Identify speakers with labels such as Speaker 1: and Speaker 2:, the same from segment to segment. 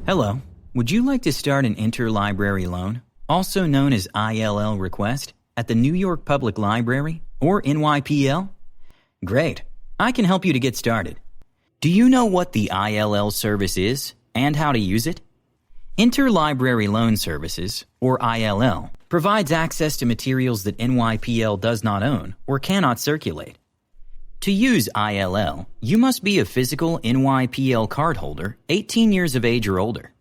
Speaker 1: Hello. Would you like to start an interlibrary loan, also known as ILL request, at the New York Public Library or NYPL? Great. I can help you to get started. Do you know what the ILL service is and how to use it? Interlibrary Loan Services, or ILL, provides access to materials that NYPL does not own or cannot circulate. To use ILL, you must be a physical NYPL cardholder, 18 years of age or older.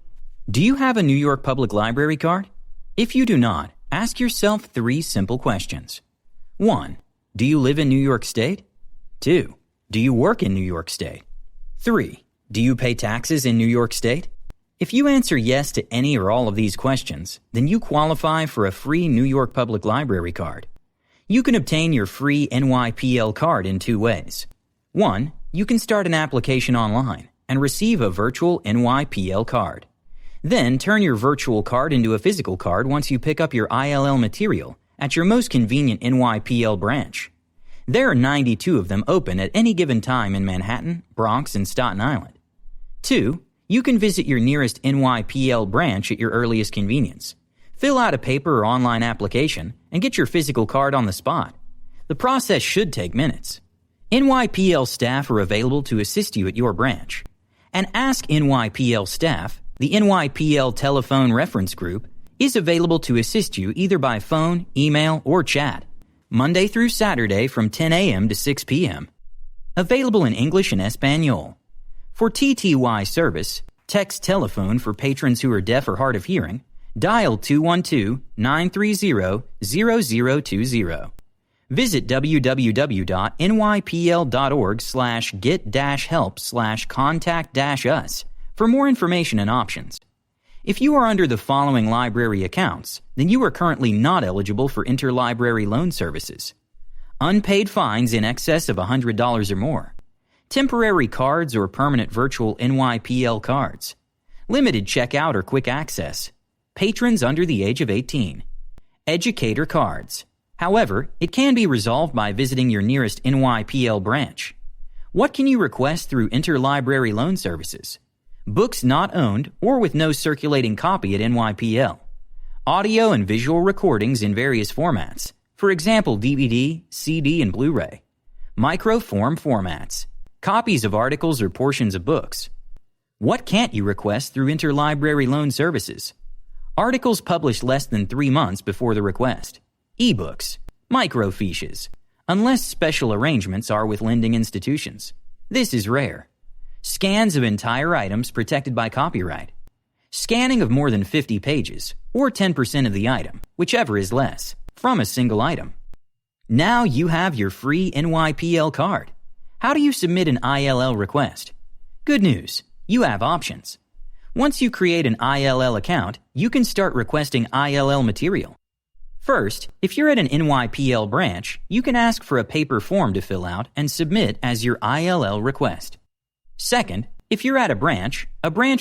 Speaker 1: Do you have a New York Public Library card? If you do not, ask yourself 3 simple questions. 1. Do you live in New York State? 2. Do you work in New York State? 3. Do you pay taxes in New York State? If you answer yes to any or all of these questions, then you qualify for a free New York Public Library card. You can obtain your free NYPL card in 2 ways. 1. You can start an application online and receive a virtual NYPL card. Then turn your virtual card into a physical card once you pick up your ILL material at your most convenient NYPL branch. There are 92 of them open at any given time in Manhattan, Bronx, and Staten Island. 2. You can visit your nearest NYPL branch at your earliest convenience. Fill out a paper or online application and get your physical card on the spot. The process should take minutes. NYPL staff are available to assist you at your branch. And Ask NYPL staff, the NYPL telephone reference group, is available to assist you either by phone, email, or chat, Monday through Saturday from 10 a.m. to 6 p.m. Available in English and Espanol. For TTY service, text telephone for patrons who are deaf or hard of hearing, dial 212-930-0020. Visit www.nypl.org/get-help/contact-us for more information and options. If you are under the following library accounts, then you are currently not eligible for interlibrary loan services. Unpaid fines in excess of $100 or more. Temporary cards or permanent virtual NYPL cards. Limited checkout or quick access. Patrons under the age of 18. Educator cards. However, it can be resolved by visiting your nearest NYPL branch. What can you request through interlibrary loan services? Books not owned or with no circulating copy at NYPL. Audio and visual recordings in various formats. For example, DVD, CD, and Blu-ray. Microform formats. Copies of articles or portions of books. What can't you request through interlibrary loan services? Articles published less than 3 months before the request. Ebooks. Microfiches. Unless special arrangements are with lending institutions. This is rare. Scans of entire items protected by copyright. Scanning of more than 50 pages, or 10% of the item, whichever is less, from a single item. Now you have your free NYPL card. How do you submit an ILL request? Good news, you have options. Once you create an ILL account, you can start requesting ILL material. First, if you're at an NYPL branch, you can ask for a paper form to fill out and submit as your ILL request. Second, if you're at a branch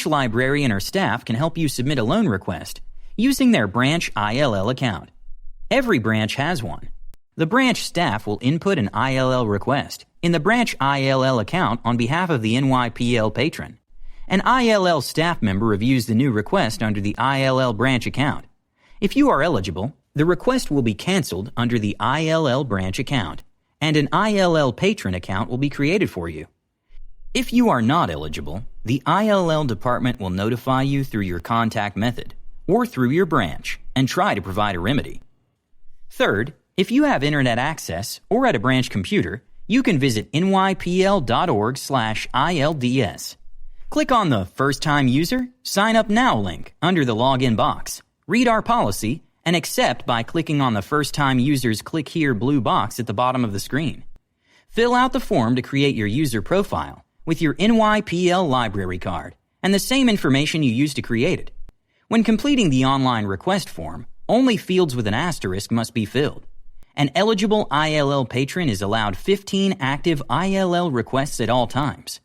Speaker 1: librarian or staff can help you submit a loan request using their branch ILL account. Every branch has one. The branch staff will input an ILL request in the branch ILL account on behalf of the NYPL patron. An ILL staff member reviews the new request under the ILL branch account. If you are eligible, the request will be canceled under the ILL branch account, and an ILL patron account will be created for you. If you are not eligible, the ILL department will notify you through your contact method or through your branch and try to provide a remedy. Third, if you have internet access or at a branch computer, you can visit nypl.org/ILDS. Click on the First Time User, Sign Up Now link under the login box. Read our policy and accept by clicking on the First Time User's Click Here blue box at the bottom of the screen. Fill out the form to create your user profile with your NYPL library card and the same information you used to create it. When completing the online request form, only fields with an asterisk must be filled. An eligible ILL patron is allowed 15 active ILL requests at all times.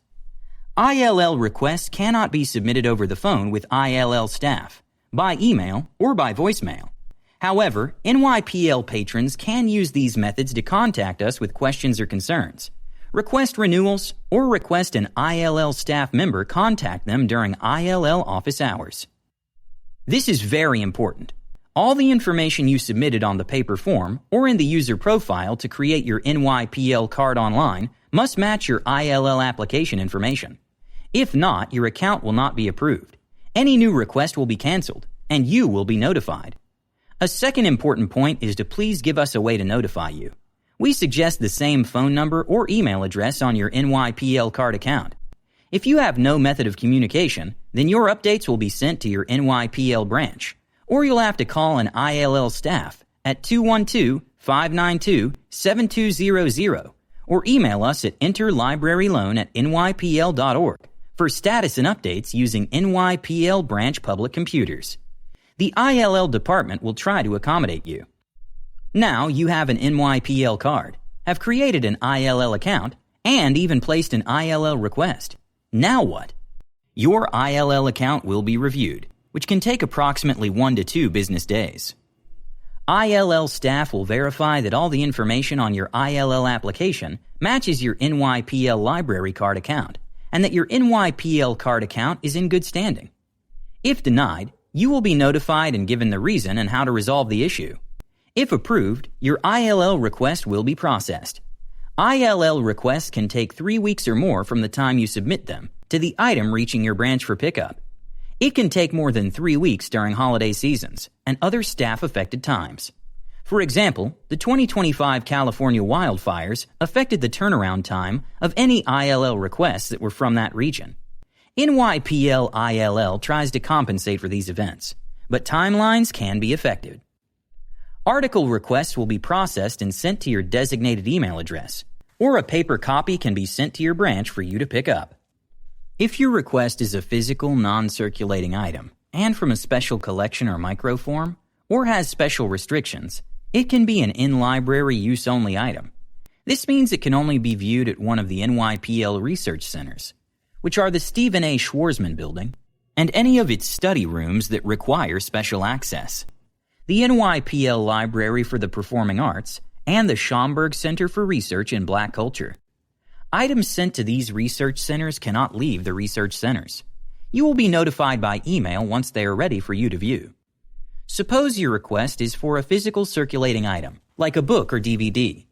Speaker 1: ILL requests cannot be submitted over the phone with ILL staff, by email, or by voicemail. However, NYPL patrons can use these methods to contact us with questions or concerns. request renewals, or request an ILL staff member contact them during ILL office hours. This is very important. All the information you submitted on the paper form or in the user profile to create your NYPL card online must match your ILL application information. If not, your account will not be approved. Any new request will be canceled, and you will be notified. A second important point is to please give us a way to notify you. We suggest the same phone number or email address on your NYPL card account. If you have no method of communication, then your updates will be sent to your NYPL branch, or you'll have to call an ILL staff at 212-592-7200 or email us at interlibraryloan@nypl.org for status and updates using NYPL branch public computers. The ILL department will try to accommodate you. Now you have an NYPL card, have created an ILL account, and even placed an ILL request. Now what? Your ILL account will be reviewed, which can take approximately 1 to 2 business days. ILL staff will verify that all the information on your ILL application matches your NYPL library card account, and that your NYPL card account is in good standing. If denied, you will be notified and given the reason and how to resolve the issue. If approved, your ILL request will be processed. ILL requests can take 3 weeks or more from the time you submit them to the item reaching your branch for pickup. It can take more than 3 weeks during holiday seasons and other staff-affected times. For example, the 2025 California wildfires affected the turnaround time of any ILL requests that were from that region. NYPL ILL tries to compensate for these events, but timelines can be affected. Article requests will be processed and sent to your designated email address, or a paper copy can be sent to your branch for you to pick up. If your request is a physical, non-circulating item, and from a special collection or microform, or has special restrictions, it can be an in-library use-only item. This means it can only be viewed at one of the NYPL research centers, which are the Stephen A. Schwarzman Building, and any of its study rooms that require special access. The NYPL Library for the Performing Arts, and the Schomburg Center for Research in Black Culture. Items sent to these research centers cannot leave the research centers. You will be notified by email once they are ready for you to view. Suppose your request is for a physical circulating item, like a book or DVD.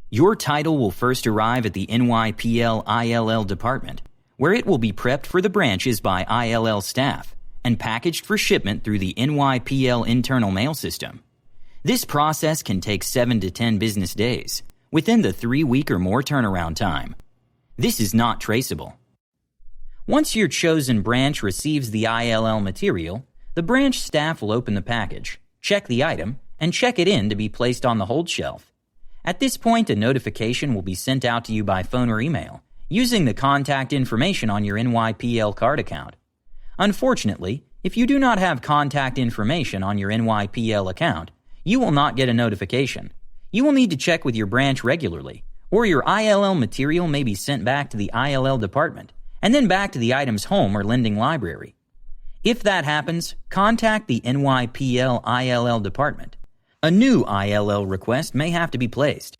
Speaker 1: Your title will first arrive at the NYPL ILL department, where it will be prepped for the branches by ILL staff and packaged for shipment through the NYPL internal mail system. This process can take 7 to 10 business days, within the 3-week or more turnaround time. This is not traceable. Once your chosen branch receives the ILL material, the branch staff will open the package, check the item, and check it in to be placed on the hold shelf. At this point, a notification will be sent out to you by phone or email, using the contact information on your NYPL card account. Unfortunately, if you do not have contact information on your NYPL account, you will not get a notification. You will need to check with your branch regularly, or your ILL material may be sent back to the ILL department, and then back to the item's home or lending library. If that happens, contact the NYPL ILL department. A new ILL request may have to be placed.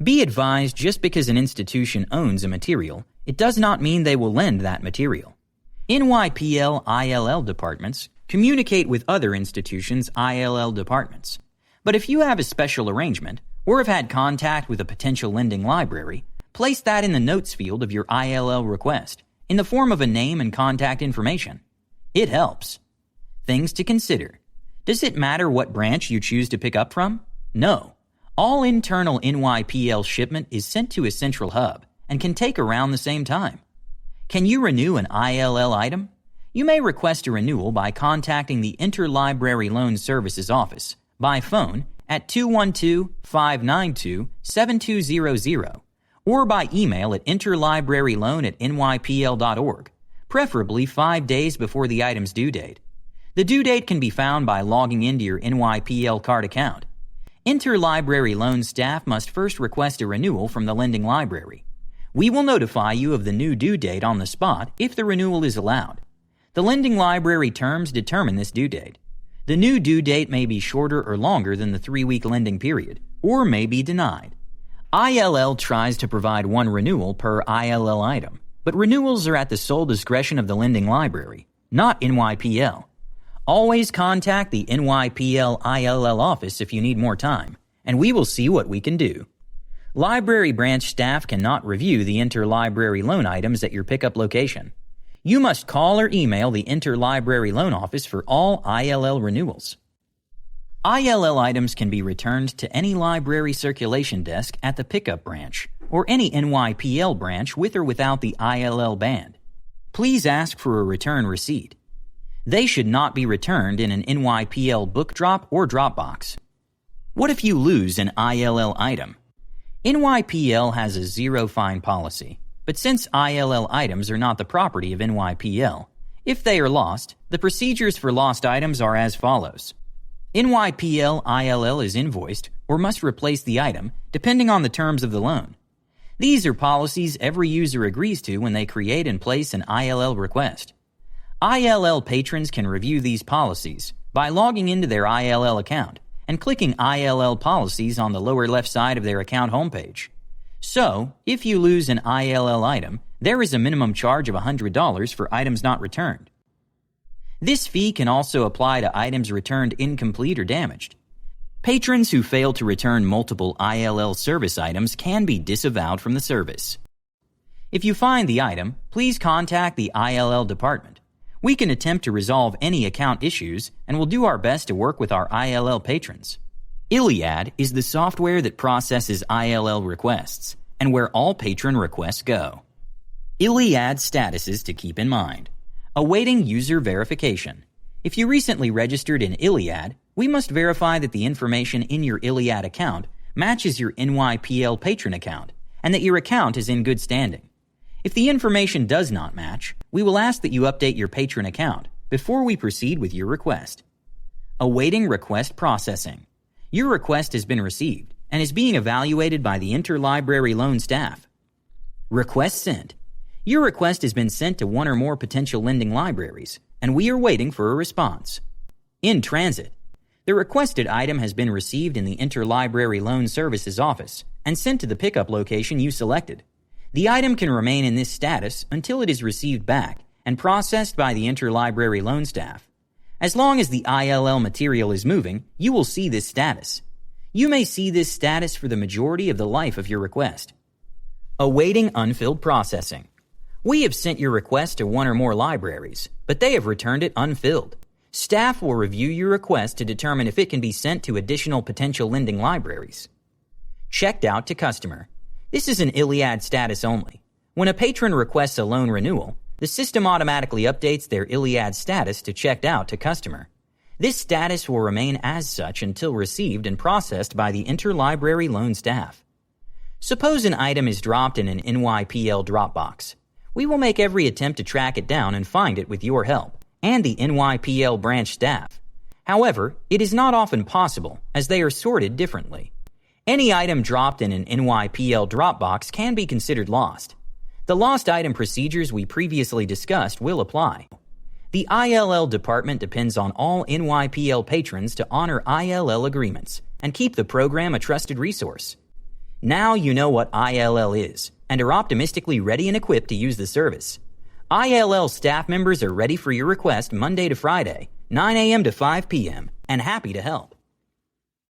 Speaker 1: Be advised, just because an institution owns a material, it does not mean they will lend that material. NYPL ILL departments communicate with other institutions' ILL departments. But if you have a special arrangement, or have had contact with a potential lending library, place that in the notes field of your ILL request, in the form of a name and contact information. It helps. Things to consider. Does it matter what branch you choose to pick up from? No. All internal NYPL shipment is sent to a central hub and can take around the same time. Can you renew an ILL item? You may request a renewal by contacting the Interlibrary Loan Services Office by phone at 212-592-7200 or by email at interlibraryloan@nypl.org, preferably 5 days before the item's due date. The due date can be found by logging into your NYPL card account. Interlibrary loan staff must first request a renewal from the lending library. We will notify you of the new due date on the spot if the renewal is allowed. The lending library terms determine this due date. The new due date may be shorter or longer than the 3-week lending period, or may be denied. ILL tries to provide one renewal per ILL item, but renewals are at the sole discretion of the lending library, not NYPL. Always contact the NYPL ILL office if you need more time, and we will see what we can do. Library branch staff cannot review the interlibrary loan items at your pickup location. You must call or email the interlibrary loan office for all ILL renewals. ILL items can be returned to any library circulation desk at the pickup branch or any NYPL branch with or without the ILL band. Please ask for a return receipt. They should not be returned in an NYPL book drop or Dropbox. What if you lose an ILL item? NYPL has a zero fine policy, but since ILL items are not the property of NYPL, if they are lost, the procedures for lost items are as follows. NYPL ILL is invoiced or must replace the item depending on the terms of the loan. These are policies every user agrees to when they create and place an ILL request. ILL patrons can review these policies by logging into their ILL account and clicking ILL policies on the lower left side of their account homepage. So, if you lose an ILL item, there is a minimum charge of $100 for items not returned. This fee can also apply to items returned incomplete or damaged. Patrons who fail to return multiple ILL service items can be disavowed from the service. If you find the item, please contact the ILL department. We can attempt to resolve any account issues and will do our best to work with our ILL patrons. Iliad is the software that processes ILL requests and where all patron requests go. Iliad statuses to keep in mind. Awaiting user verification. If you recently registered in Iliad, we must verify that the information in your Iliad account matches your NYPL patron account and that your account is in good standing. If the information does not match, we will ask that you update your patron account before we proceed with your request. Awaiting request processing. Your request has been received and is being evaluated by the Interlibrary loan staff. Request sent. Your request has been sent to one or more potential lending libraries, and we are waiting for a response. In transit. The requested item has been received in the Interlibrary Loan Services office and sent to the pickup location you selected. The item can remain in this status until it is received back and processed by the Interlibrary loan staff. As long as the ILL material is moving, you will see this status. You may see this status for the majority of the life of your request. Awaiting unfilled processing. We have sent your request to one or more libraries, but they have returned it unfilled. Staff will review your request to determine if it can be sent to additional potential lending libraries. Checked out to customer. This is an Iliad status only. When a patron requests a loan renewal, the system automatically updates their Iliad status to checked out to customer. This status will remain as such until received and processed by the Interlibrary loan staff. Suppose an item is dropped in an NYPL Dropbox. We will make every attempt to track it down and find it with your help and the NYPL branch staff. However, it is not often possible as they are sorted differently. Any item dropped in an NYPL Dropbox can be considered lost. The lost item procedures we previously discussed will apply. The ILL department depends on all NYPL patrons to honor ILL agreements and keep the program a trusted resource. Now you know what ILL is and are optimistically ready and equipped to use the service. ILL staff members are ready for your request Monday to Friday, 9 a.m. to 5 p.m., and happy to help.